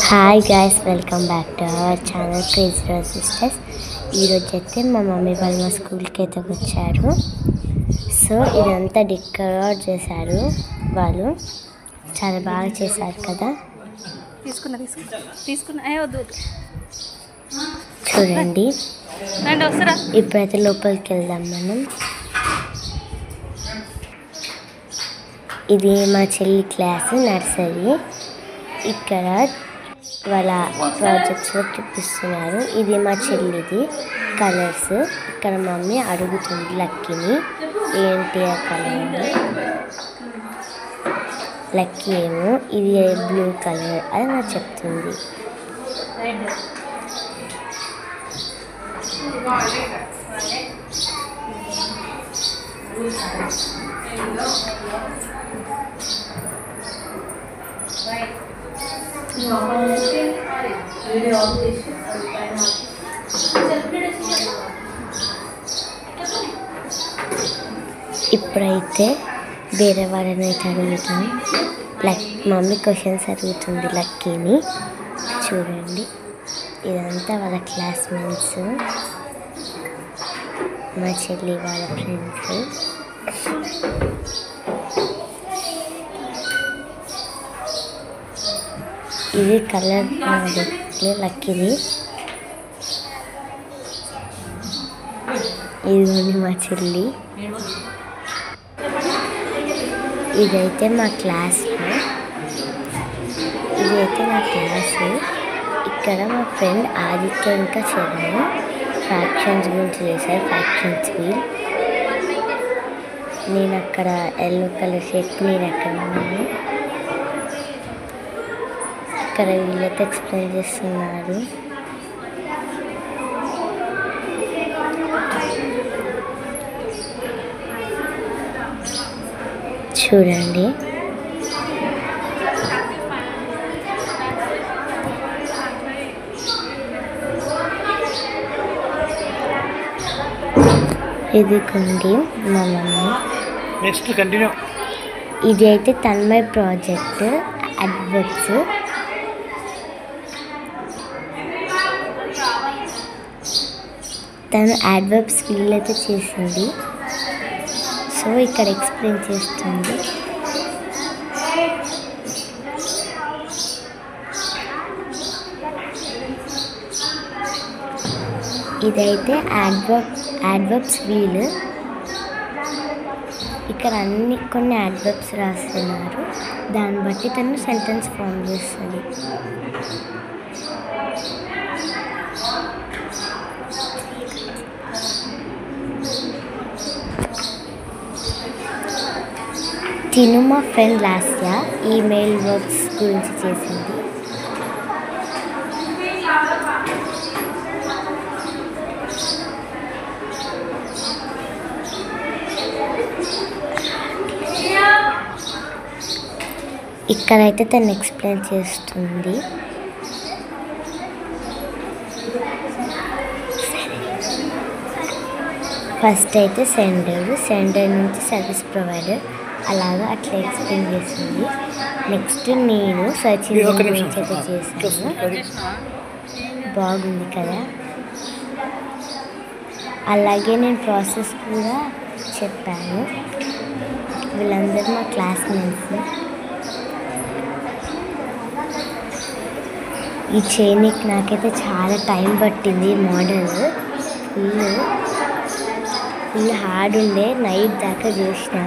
Hi guys, welcome back to our channel crazy rose sisters. ఈరోజు అయితే మా mummy వాళ్ళు మా స్కూల్కి అయితే వచ్చారు. సో ఇదంతా డెకరేట్ చేశారు. వాళ్ళు చాలా బాగా చేశారు కదా. చూడండి, ఇప్పుడైతే లోపలికి వెళ్దాం మనం. ఇది మా చెల్లి క్లాస్ నర్సరీ. ఇక్కడ వాళ్ళ ప్రాజెక్ట్స్లో చూపిస్తున్నారు. ఇది మా చెల్లిది కలర్స్. ఇక్కడ మమ్మీ అడుగుతుంది లక్కీని ఏంటి ఆ కలర్. లక్కీ ఏమో ఇది బ్లూ కలర్ అని నాకు చెప్తుంది. ఇప్పుడైతే వేరే వాళ్ళని అయితే అడుగుతాం. మమ్మీ క్వశ్చన్స్ అడుగుతుంది లక్కీని. చూడండి, ఇదంతా వాళ్ళ క్లాస్మేట్స్, మా చెల్లి వాళ్ళ ఫ్రెండ్స్. ఇది కలర్ ప్రాజెక్ట్ లక్కీది. ఇది మా చెల్లి. ఇదైతే మా క్లాస్లో, ఇదైతే నా క్లాసు. ఇక్కడ మా ఫ్రెండ్ ఆదిత్య ఇంకా చరణ్ ఫ్రాక్షన్స్ గురించి చేశారు. ఫ్రాక్షన్స్ వీల్. నేను అక్కడ ఎల్లో కలర్ షర్ట్, నేను అక్కడ ఉన్నాను. ఇక్కడ వీళ్ళైతే ఎక్స్ప్లెయిన్ చేస్తున్నారు. చూడండి, ఇది కొండి మా మమ్మీ. Next continue. ఇది అయితే తన్మయ్ ప్రాజెక్ట్ అడ్వర్బ్స్. తను అడ్వర్బ్స్ వీళ్ళైతే చేసింది. సో ఇక్కడ ఎక్స్ప్లెయిన్ చేస్తుంది. ఇదైతే అడ్వర్బ్స్ వీల్. ఇక్కడ కొన్ని అడ్వర్బ్స్ రాస్తున్నారు. దాన్ని బట్టి తను సెంటెన్స్ ఫామ్ చేస్తుంది. తిను మా ఫ్రెండ్ లాస్య ఈమెయిల్ వర్క్స్ గురించి చేసింది. ఇక్కడైతే తను ఎక్స్ప్లెయిన్ చేస్తుంది. ఫస్ట్ అయితే సెండర్ నుంచి సర్వీస్ ప్రొవైడర్, అలాగా అట్లా ఎక్స్ప్లెయిన్ చేసింది. నెక్స్ట్ నేను సర్చ్ ఇంజిన్ గురించి అయితే చేశాను. బాగుంది కదా. అలాగే నేను ప్రాసెస్ కూడా చెప్పాను. వీళ్ళందరూ మా క్లాస్మేట్స్. ఈ చేయనికి నాకైతే చాలా టైం పట్టింది. మోడల్ ఫుల్ హార్డ్ ఉండే. నైట్ దాకా చేసిన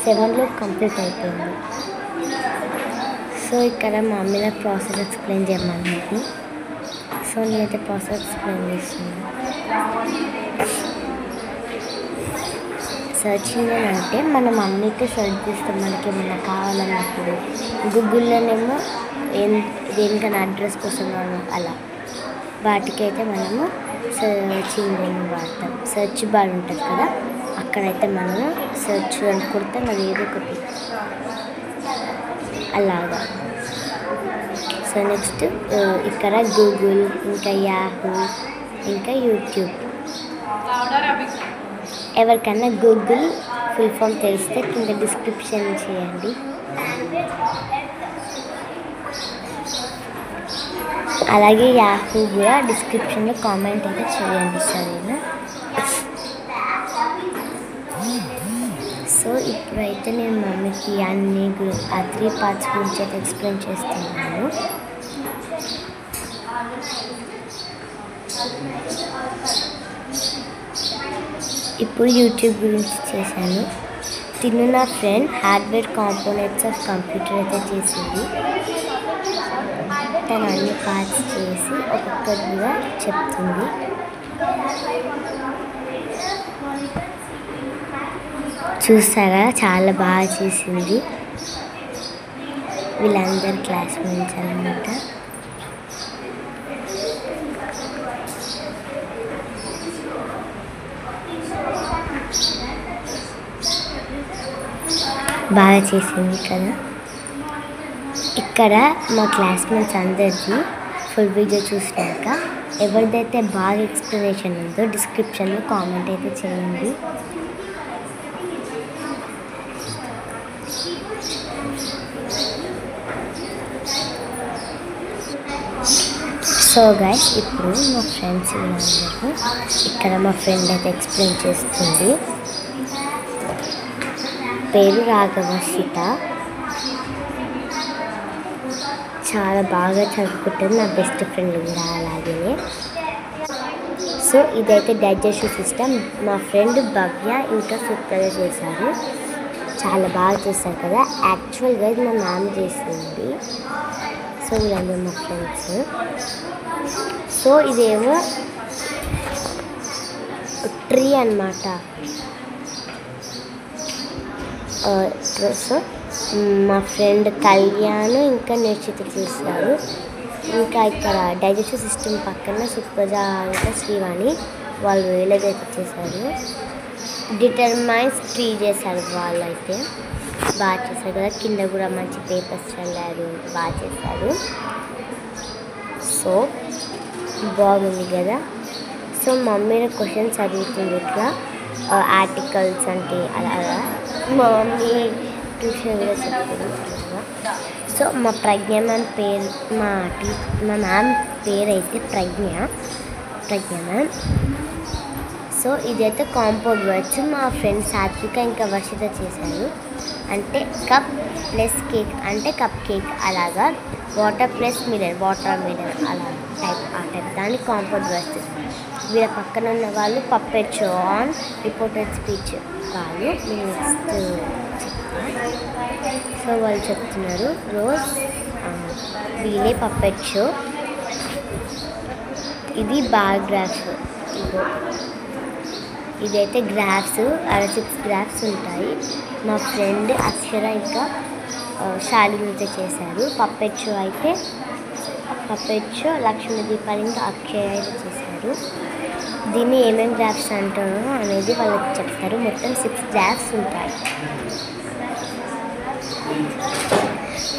7లో కంప్లీట్ అయిపోయింది. సో ఇక్కడ మా మమ్మీ నాకు ప్రాసెస్ ఎక్స్ప్లెయిన్ చేయమన్నది. సో నేనైతే ప్రాసెస్ ఎక్స్ప్లెయిన్ చేస్తున్నాను. సర్చ్ ఇంజిన్ అంటే మనం అన్నిటి సర్చ్ చేస్తాం. మనకి ఏమైనా కావాలన్నప్పుడు గూగుల్లోనేమో దేనికైనా అడ్రస్ కోసం అలా వాటికైతే మనము సర్చ్ ఇంజిన్ వాడతాం. సర్చ్ బార్ ఉంటుంది కదా, అక్కడైతే మనము సర్చ్ అని కొడతాం. అది ఏదో ఒకటి అలాగా. సో నెక్స్ట్ ఇక్కడ గూగుల్, ఇంకా యాహూ, ఇంకా యూట్యూబ్. ఎవరికైనా గూగుల్ ఫుల్ ఫామ్ తెలిస్తే కింద డిస్క్రిప్షన్ చేయండి. అలాగే యాహూ కూడా డిస్క్రిప్షన్లో కామెంట్ అయితే చేయండి సరేనా. సో ఇప్పుడైతే నేను మమ్మీకి అన్ని ఆ 3 పార్ట్స్ గురించి అయితే ఎక్స్ప్లెయిన్ చేస్తున్నాను. ఇప్పుడు యూట్యూబ్ గురించి చేశాను. తిను నా friend hardware components of computer అయితే చేసింది. తను అన్ని పార్ట్స్ చేసి ఒక్కొక్కటి కూడా చెప్తుంది. చూసారా చాలా బాగా చేసింది. వీళ్ళందరు క్లాస్మేట్స్ అన్నమాట. బాగా చేసింది కదా. ఇక్కడ మా క్లాస్మేట్స్ అందరికీ ఫుల్ వీడియో చూసినాక ఎవరిదైతే బాగా ఎక్స్ప్లెనేషన్ ఉందో డిస్క్రిప్షన్లో కామెంట్ అయితే చేయండి. సో గైస్ ఇప్పుడు మా ఫ్రెండ్స్ వీళ్ళందరూ ఇక్కడ మా ఫ్రెండ్ అయితే ఎక్స్ప్లెయిన్ చేస్తుంది. పేరు రాఘవర్షిత. చాలా బాగా చదువుకుంటుంది. నా బెస్ట్ ఫ్రెండ్ కూడా అలాగే. సో ఇదైతే డైజెస్టివ్ సిస్టమ్ మా ఫ్రెండ్ భవ్య ఇంకా సూపర్గా చేశారు. చాలా బాగా చేశారు కదా. యాక్చువల్గా ఇది మా మ్యామ్ చేసింది. సో వీళ్ళందరూ మా ఫ్రెండ్స్. సో ఇదేమో ట్రీ అన్నమాట. సో మా ఫ్రెండ్ కళ్యాణ్ ఇంకా నిశ్చిత చేశారు. ఇంకా ఇక్కడ డైజెస్టివ్ సిస్టమ్ పక్కన సుప్రజ ఇంకా శ్రీవాణి వాళ్ళు ఎలాగైతే చేశారు. డిటర్మైన్స్ ట్రీ చేశారు. వాళ్ళు అయితే బాగా చేశారు కదా. కింద కూడా మంచి పేపర్స్ చల్లారు. బాగా చేశారు. సో బాగుంది కదా. సో మమ్మీ క్వశ్చన్స్ అడుగుతుంది ఇట్లా ఆర్టికల్స్ అంటే అలాగా. మా మమ్మీ ట్యూషన్ కూడా చెప్తుంది. సో మా ప్రజ్ఞ మ్యామ్ పేరు మా మ్యామ్ పేరు అయితే ప్రజ్ఞ మ్యామ్. సో ఇదైతే కాంపౌండ్ వర్డ్స్ మా ఫ్రెండ్ సాత్విక ఇంకా వర్షిత చేశారు. అంటే కప్ ప్లస్ కేక్ అంటే కప్ కేక్ అలాగా. Water plus mirror water mirror అలా ఆ టైప్ దాన్ని కాంపౌండ్ వర్డ్స్. వీళ్ళ పక్కన ఉన్న వాళ్ళు puppet show on reported speech వాళ్ళు. నెక్స్ట్ సో వాళ్ళు చెప్తున్నారు రోజ్ వీలే పప్పెట్ షో. ఇది బార్ గ్రాఫ్. ఇదైతే గ్రాఫ్స్ 6 గ్రాఫ్స్ ఉంటాయి. మా ఫ్రెండ్ అక్షర ఇంకా శాలిని చేశారు. పప్పెట్ షో లక్ష్మీ దీపాలు ఇంకా అక్షయ అయితే చేశారు. దీన్ని ఏమేమి గ్రాఫ్స్ అంటారో అనేది వాళ్ళకి చెప్తారు. మొత్తం 6 గ్రాఫ్స్ ఉంటాయి.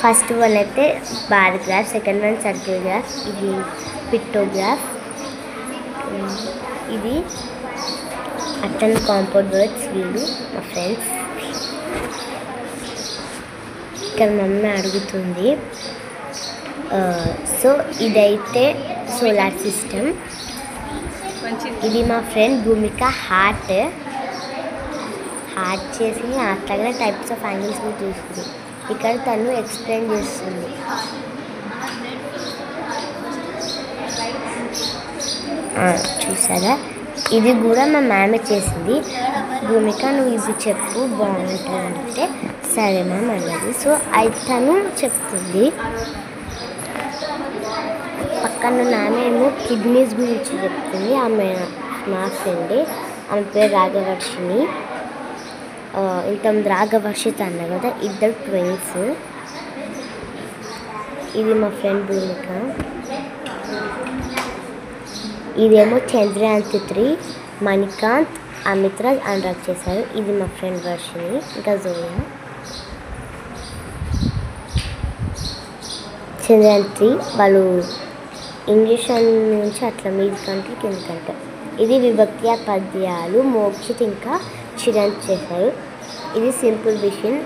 ఫస్ట్ వన్ అయితే bar graph, second one circle graph, ఇది పిక్టోగ్రాఫ్, ఇది అటన్ కాంపౌండ్ వర్డ్స్. వీళ్ళు మా ఫ్రెండ్స్. ఇక్కడ మమ్మీ అడుగుతుంది. సో ఇదైతే సోలార్ సిస్టమ్. ఇది మా ఫ్రెండ్ భూమిక హార్ట్ చేసి అట్లాగే టైప్స్ ఆఫ్ యాంగిల్స్ కూడా చూస్తుంది. ఇక్కడ తను ఎక్స్ప్లెయిన్ చేస్తుంది. చూసారా ఇది కూడా మా మ్యామే చేసింది. భూమిక నువ్వు ఇది చెప్పు బాగుంటుంది అంటే సరే మ్యామ్ అన్నది. సో అయితే తను చెప్తుంది. పక్కన ఆమె ఏమో కిడ్నీస్ గురించి చెప్తుంది. ఆమె మా ఫ్రెండే. ఆమె పేరు రాఘవర్షిని. ఇంతమంది రాఘవర్షిత అన్న కదా. ఇద్దరు ట్విన్స్. ఇది మా ఫ్రెండ్ భూమిక. ఇదేమో చంద్రయాంతి 3 మణికాంత్ అమిత్రాజ్ అనురాగ్ చేశారు. ఇది మా ఫ్రెండ్ వర్షిని ఇంకా జోయా. చంద్రయాంతి వాళ్ళు ఇంగ్లీష్ నుంచి అట్లా మీదికంటే కిందకంటే. ఇది విభక్తి పద్యాలు మోక్షిత్ ఇంకా చిరంత్ చేశారు. ఇది సింపుల్ విషన్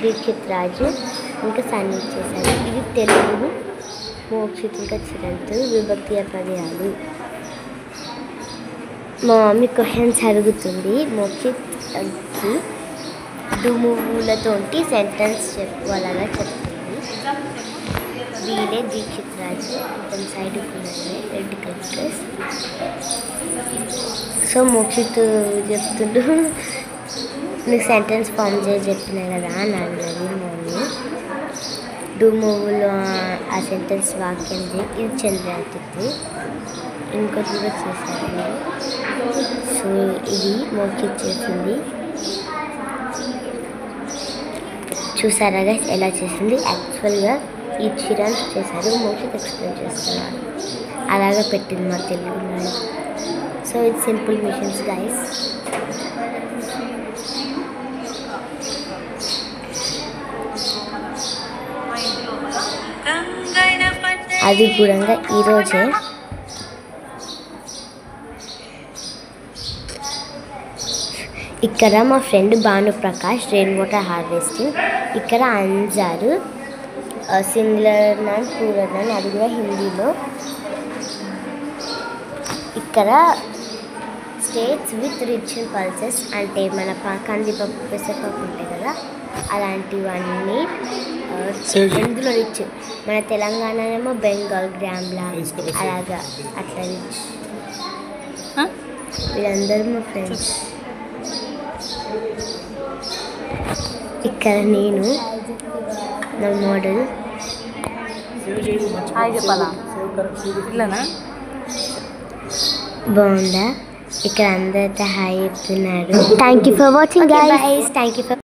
దీక్షిత్ రాజు ఇంకా సన్నీ చేశారు. ఇది తెలుగు మోక్షిత్ ఇంకా చిరంత్ విభక్తి పర్యాలు. మా మమ్మీ క్వశ్చన్స్ అడుగుతుంది మోక్షిత్కి దుమువులతోటి సెంటెన్స్ అలాగా చెప్తుంది. వీడే దీక్షిత్ రాజు కొంచెం సైడ్కి ఉన్నది రెడ్ కలర్. సో మోక్షిత్ చెప్తుండు నీకు సెంటెన్స్ ఫామ్ చేసి చెప్పినా కదా అని అన్నది మమ్మీ. దుమువులో ఆ సెంటెన్స్ వాక్యం ఇది చంద్రాతిథి ఇంకోటి కూడా చేశారు. సో ఇది మోక్షిత్ చేసింది. చూసారా గైస్ ఎలా చేసింది? యాక్చువల్గా ఈ చిరాంత్ చేశారు, మోక్షిత్ ఎక్స్ప్లెయిన్ చేస్తున్నారు. అలాగే పెట్టింది మా తెలుగులో. So it's simple machines guys. అది కూడా ఈరోజే ఇక్కడ మా friend Bhanuprakash rain water harvesting, ఇక్కడ అంజారు సింగులర్ నాన్ ప్లూరల్ నాన్ అది కూడా హిందీలో. ఇక్కడ స్టేట్స్ విత్ రిచ్ పల్సెస్ అంటే మన కందిపప్పు పెసరపప్పు ఉంటాయి కదా అలాంటివన్నీ ఇందులో రిచ్. మన తెలంగాణనేమో బెంగాల్ గ్రామ్లా అలాగా అట్లా రిచ్. వీళ్ళందరూ మా ఫ్రెండ్స్. ఇక్కడ నేను నా మోడల్ బాగుందా? ఇక్కడ అందరితో హాయ్ చెప్తున్నారు. Thank you for watching guys. Thank you for